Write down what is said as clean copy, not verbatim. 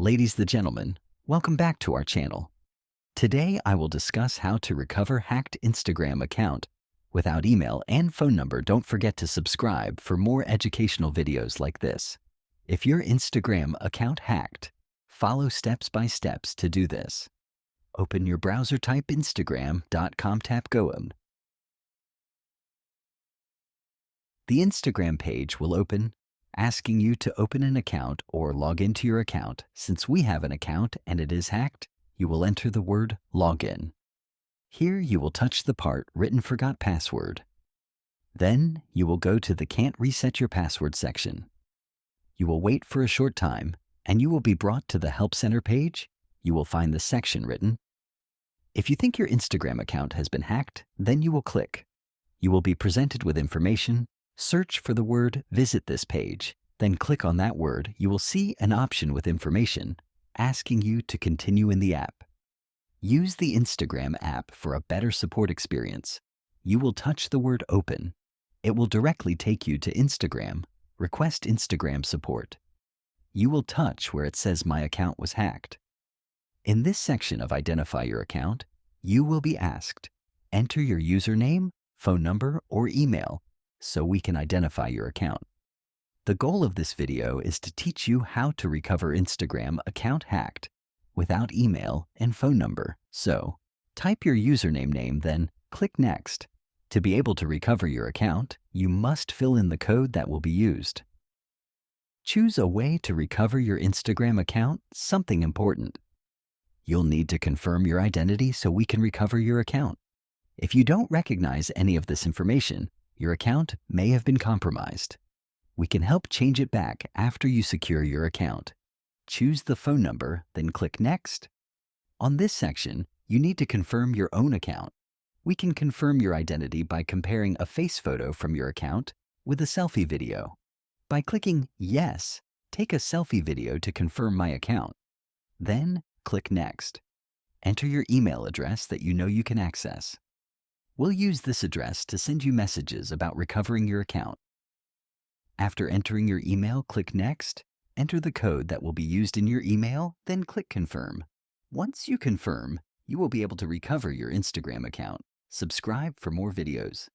Ladies and gentlemen, welcome back to our channel. Today I will discuss how to recover hacked Instagram account. Without email and phone number, don't forget to subscribe for more educational videos like this. If your Instagram account hacked, follow steps by steps to do this. Open your browser, type instagram.com, tap go on. The Instagram page will open, asking you to open an account or log into your account. Since we have an account and it is hacked, you will enter the word login. Here you will touch the part written forgot password. Then you will go to the can't reset your password section. You will wait for a short time and you will be brought to the help center page. You will find the section written. If you think your Instagram account has been hacked, then you will click. You will be presented with information. Search for the word visit this page, then click on that word. You will see an option with information asking you to continue in the app. Use the Instagram app for a better support experience. You will touch the word open. It will directly take you to Instagram. Request Instagram support. You will touch where it says my account was hacked. In this section of identify your account, you will be asked, enter your username, phone number, or email so we can identify your account. The goal of this video is to teach you how to recover Instagram account hacked without email and phone number. So, type your username name, then click Next. To be able to recover your account, you must fill in the code that will be used. Choose a way to recover your Instagram account, something important. You'll need to confirm your identity so we can recover your account. If you don't recognize any of this information, your account may have been compromised. We can help change it back after you secure your account. Choose the phone number, then click Next. On this section, you need to confirm your own account. We can confirm your identity by comparing a face photo from your account with a selfie video. By clicking Yes, take a selfie video to confirm my account. Then click Next. Enter your email address that you know you can access. We'll use this address to send you messages about recovering your account. After entering your email, click Next. Enter the code that will be used in your email, then click Confirm. Once you confirm, you will be able to recover your Instagram account. Subscribe for more videos.